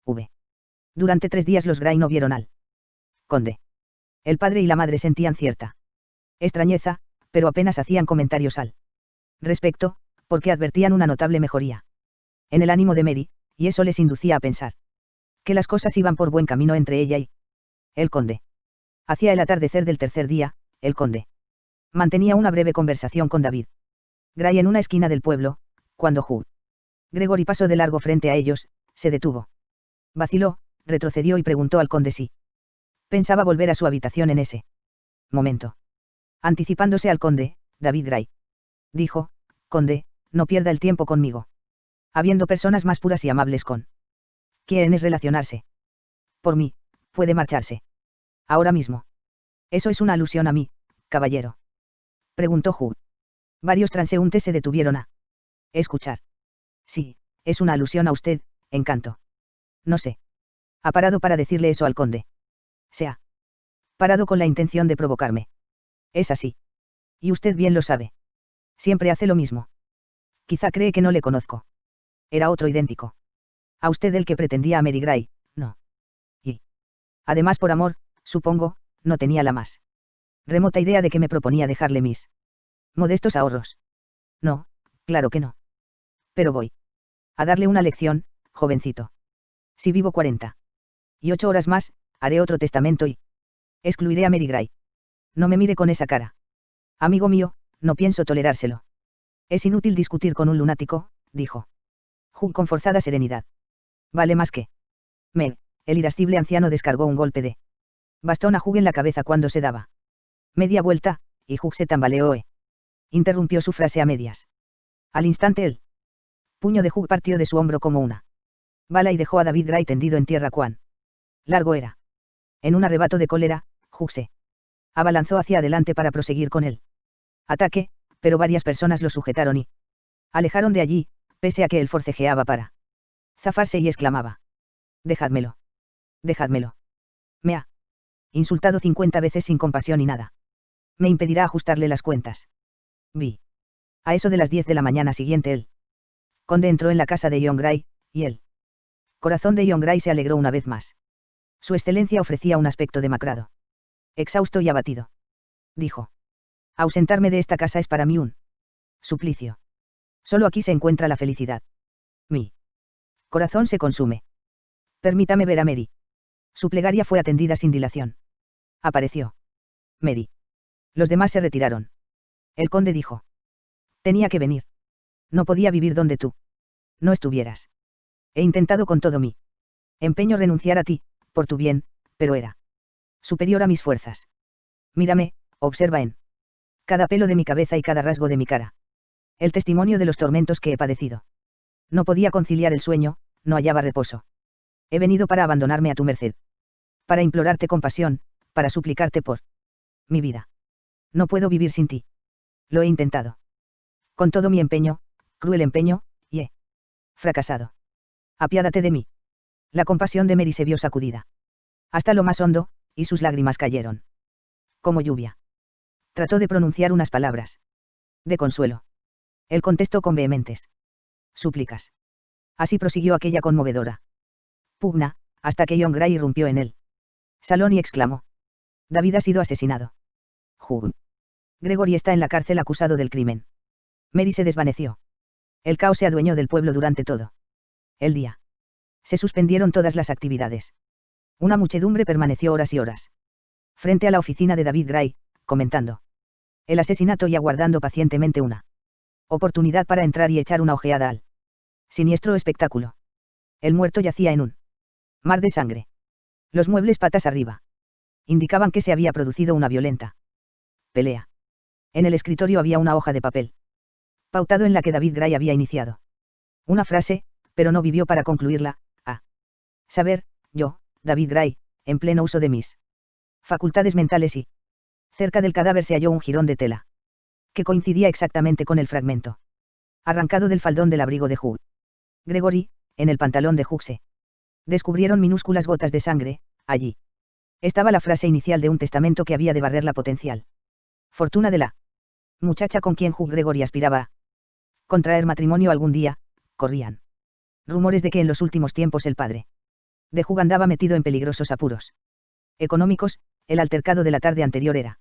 V. Durante 3 días los Gray no vieron al conde. El padre y la madre sentían cierta extrañeza, pero apenas hacían comentarios al respecto, porque advertían una notable mejoría en el ánimo de Mary, y eso les inducía a pensar que las cosas iban por buen camino entre ella y el conde. Hacia el atardecer del tercer día, el conde mantenía una breve conversación con David Gray en una esquina del pueblo, cuando Hugh Gregory pasó de largo frente a ellos, se detuvo. Vaciló, retrocedió y preguntó al conde si pensaba volver a su habitación en ese momento. Anticipándose al conde, David Gray dijo: conde, no pierda el tiempo conmigo. Habiendo personas más puras y amables con quienes relacionarse. Por mí, puede marcharse. Ahora mismo. ¿Eso es una alusión a mí, caballero?, preguntó Hugh. Varios transeúntes se detuvieron a escuchar. Sí, es una alusión a usted, Encanto. No sé. Ha parado para decirle eso al conde. Se ha parado con la intención de provocarme. Es así. Y usted bien lo sabe. Siempre hace lo mismo. Quizá cree que no le conozco. Era otro idéntico a usted el que pretendía a Mary Gray, ¿no? Y además por amor, supongo, no tenía la más remota idea de que me proponía dejarle mis modestos ahorros. No, claro que no. Pero voy a darle una lección, jovencito. Si vivo 48 horas más, haré otro testamento y excluiré a Mary Gray. No me mire con esa cara. Amigo mío, no pienso tolerárselo. Es inútil discutir con un lunático, dijo Hugh con forzada serenidad. Vale más que Meg. El irascible anciano descargó un golpe de bastón a Hugh en la cabeza cuando se daba media vuelta, y Hugh se tambaleó interrumpió su frase a medias. Al instante el puño de Hugh partió de su hombro como una bala y dejó a David Gray tendido en tierra. Cuán largo era. En un arrebato de cólera, Hugh se abalanzó hacia adelante para proseguir con el ataque, pero varias personas lo sujetaron y alejaron de allí, pese a que él forcejeaba para zafarse y exclamaba: dejádmelo. Dejádmelo. Me ha insultado 50 veces sin compasión y nada me impedirá ajustarle las cuentas. Vi. A eso de las 10 de la mañana siguiente el conde entró en la casa de John Gray, y el corazón de John Gray se alegró una vez más. Su excelencia ofrecía un aspecto demacrado, exhausto y abatido. Dijo: ausentarme de esta casa es para mí un suplicio. Solo aquí se encuentra la felicidad. Mi corazón se consume. Permítame ver a Mary. Su plegaria fue atendida sin dilación. Apareció Mary. Los demás se retiraron. El conde dijo: tenía que venir. No podía vivir donde tú no estuvieras. He intentado con todo mi empeño renunciar a ti, por tu bien, pero era superior a mis fuerzas. Mírame, observa en cada pelo de mi cabeza y cada rasgo de mi cara el testimonio de los tormentos que he padecido. No podía conciliar el sueño, no hallaba reposo. He venido para abandonarme a tu merced. Para implorarte compasión, para suplicarte por mi vida. No puedo vivir sin ti. Lo he intentado con todo mi empeño, cruel empeño, y he fracasado. Apiádate de mí. La compasión de Mary se vio sacudida hasta lo más hondo, y sus lágrimas cayeron como lluvia. Trató de pronunciar unas palabras de consuelo. Él contestó con vehementes súplicas. Así prosiguió aquella conmovedora pugna, hasta que John Gray irrumpió en él salón y exclamó: David ha sido asesinado. Hugh Gregory está en la cárcel acusado del crimen. Mary se desvaneció. El caos se adueñó del pueblo durante todo el día. Se suspendieron todas las actividades. Una muchedumbre permaneció horas y horas frente a la oficina de David Gray, comentando el asesinato y aguardando pacientemente una oportunidad para entrar y echar una ojeada al siniestro espectáculo. El muerto yacía en un mar de sangre. Los muebles patas arriba indicaban que se había producido una violenta pelea. En el escritorio había una hoja de papel pautado en la que David Gray había iniciado una frase, pero no vivió para concluirla: a saber, yo, David Gray, en pleno uso de mis facultades mentales, y cerca del cadáver se halló un jirón de tela que coincidía exactamente con el fragmento arrancado del faldón del abrigo de Hugh Gregory. En el pantalón de Hugh se descubrieron minúsculas gotas de sangre. Allí estaba la frase inicial de un testamento que había de barrer la potencial fortuna de la muchacha con quien Hugh Gregory aspiraba a contraer matrimonio algún día. Corrían rumores de que en los últimos tiempos el padre De Hugh andaba metido en peligrosos apuros económicos. El altercado de la tarde anterior era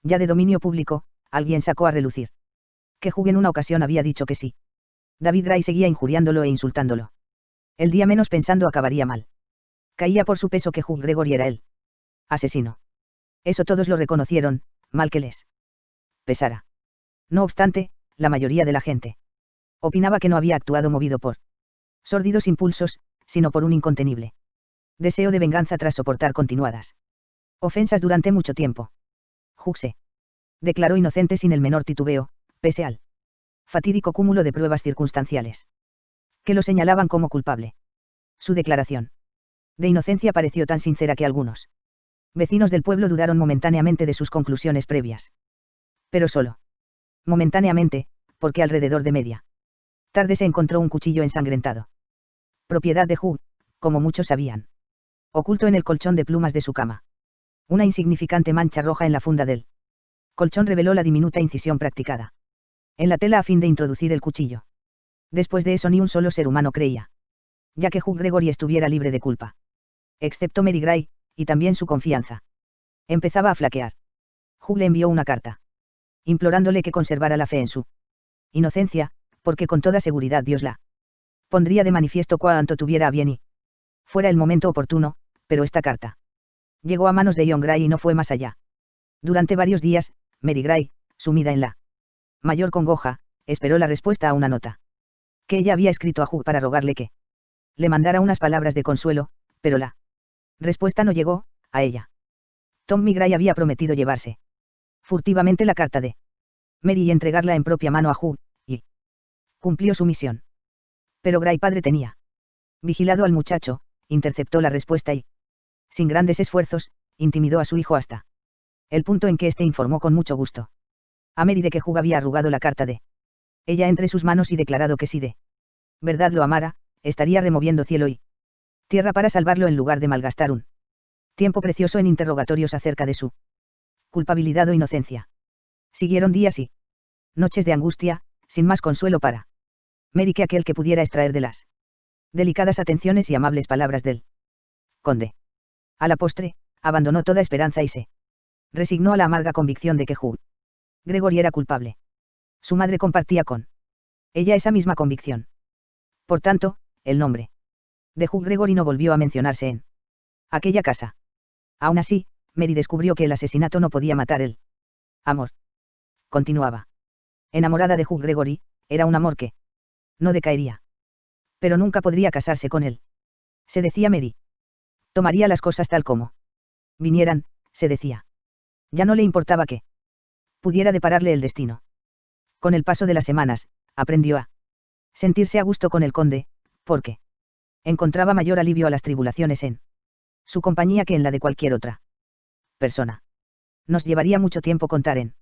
ya de dominio público. Alguien sacó a relucir que Hugh en una ocasión había dicho que sí. David Gray seguía injuriándolo e insultándolo. El día menos pensando acabaría mal. Caía por su peso que Hugh Gregory era el asesino. Eso todos lo reconocieron, mal que les pesara. No obstante, la mayoría de la gente opinaba que no había actuado movido por sórdidos impulsos, sino por un incontenible deseo de venganza tras soportar continuadas ofensas durante mucho tiempo. Hugh se declaró inocente sin el menor titubeo, pese al fatídico cúmulo de pruebas circunstanciales que lo señalaban como culpable. Su declaración de inocencia pareció tan sincera que algunos vecinos del pueblo dudaron momentáneamente de sus conclusiones previas. Pero solo momentáneamente, porque alrededor de media tarde se encontró un cuchillo ensangrentado, propiedad de Hugh, como muchos sabían, oculto en el colchón de plumas de su cama. Una insignificante mancha roja en la funda del colchón reveló la diminuta incisión practicada en la tela a fin de introducir el cuchillo. Después de eso ni un solo ser humano creía, ya que Hugh Gregory estuviera libre de culpa, excepto Mary Gray, y también su confianza empezaba a flaquear. Hugh le envió una carta, implorándole que conservara la fe en su inocencia, porque con toda seguridad Dios la pondría de manifiesto cuanto tuviera a bien y fuera el momento oportuno. Pero esta carta llegó a manos de John Gray y no fue más allá. Durante varios días, Mary Gray, sumida en la mayor congoja, esperó la respuesta a una nota que ella había escrito a Hugh para rogarle que le mandara unas palabras de consuelo, pero la respuesta no llegó a ella. Tommy Gray había prometido llevarse furtivamente la carta de Mary y entregarla en propia mano a Hugh, y cumplió su misión. Pero Gray padre tenía vigilado al muchacho, interceptó la respuesta y, sin grandes esfuerzos, intimidó a su hijo hasta el punto en que éste informó con mucho gusto a Mary de que Hugh había arrugado la carta de ella entre sus manos y declarado que si de verdad lo amara, estaría removiendo cielo y tierra para salvarlo en lugar de malgastar un tiempo precioso en interrogatorios acerca de su culpabilidad o inocencia. Siguieron días y noches de angustia, sin más consuelo para Mary que aquel que pudiera extraer de las delicadas atenciones y amables palabras del conde. A la postre, abandonó toda esperanza y se resignó a la amarga convicción de que Hugh Gregory era culpable. Su madre compartía con ella esa misma convicción. Por tanto, el nombre de Hugh Gregory no volvió a mencionarse en aquella casa. Aún así, Mary descubrió que el asesinato no podía matar el amor. Continuaba enamorada de Hugh Gregory, era un amor que no decaería. Pero nunca podría casarse con él. Se decía Mary. Tomaría las cosas tal como vinieran, se decía. Ya no le importaba que pudiera depararle el destino. Con el paso de las semanas, aprendió a sentirse a gusto con el conde, porque encontraba mayor alivio a las tribulaciones en su compañía que en la de cualquier otra persona. Nos llevaría mucho tiempo contar en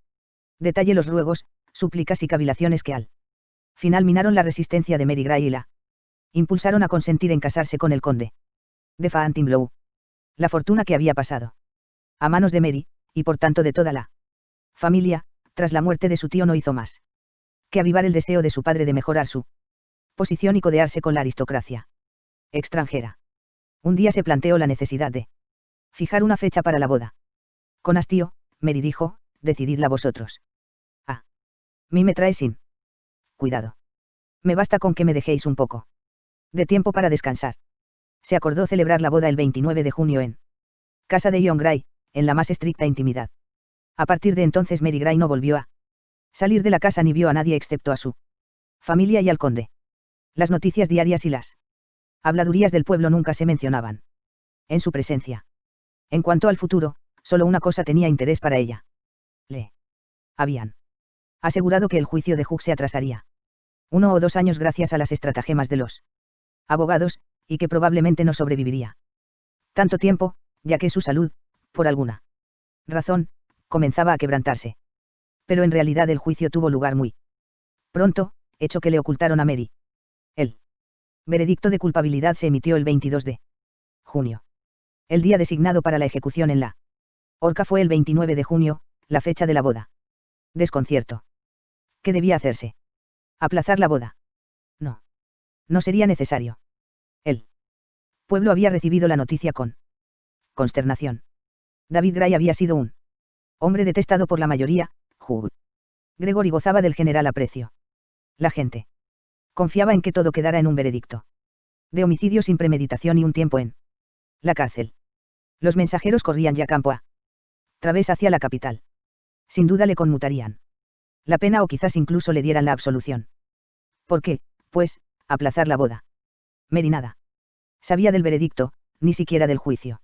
detalle los ruegos, súplicas y cavilaciones que al final minaron la resistencia de Mary Gray y la impulsaron a consentir en casarse con el conde de Fontainebleau. La fortuna que había pasado a manos de Mary, y por tanto de toda la familia, tras la muerte de su tío no hizo más que avivar el deseo de su padre de mejorar su posición y codearse con la aristocracia extranjera. Un día se planteó la necesidad de fijar una fecha para la boda. Con hastío, Mary dijo, decididla vosotros. A mí me trae sin cuidado. Me basta con que me dejéis un poco de tiempo para descansar. Se acordó celebrar la boda el 29 de junio en casa de John Gray, en la más estricta intimidad. A partir de entonces Mary Gray no volvió a salir de la casa ni vio a nadie excepto a su familia y al conde. Las noticias diarias y las habladurías del pueblo nunca se mencionaban en su presencia. En cuanto al futuro, solo una cosa tenía interés para ella. Le habían asegurado que el juicio de Hugh se atrasaría 1 o 2 años gracias a las estratagemas de los abogados, y que probablemente no sobreviviría tanto tiempo, ya que su salud, por alguna razón, comenzaba a quebrantarse. Pero en realidad el juicio tuvo lugar muy pronto, hecho que le ocultaron a Mary. El veredicto de culpabilidad se emitió el 22 de junio. El día designado para la ejecución en la horca fue el 29 de junio, la fecha de la boda. Desconcierto. ¿Qué debía hacerse? ¿Aplazar la boda? No. No sería necesario. El pueblo había recibido la noticia con consternación. David Gray había sido un hombre detestado por la mayoría. Gregory gozaba del general aprecio. La gente confiaba en que todo quedara en un veredicto de homicidio sin premeditación y un tiempo en la cárcel. Los mensajeros corrían ya campo a través hacia la capital. Sin duda le conmutarían la pena o quizás incluso le dieran la absolución. ¿Por qué? Pues, aplazar la boda. Mary nada sabía del veredicto, ni siquiera del juicio.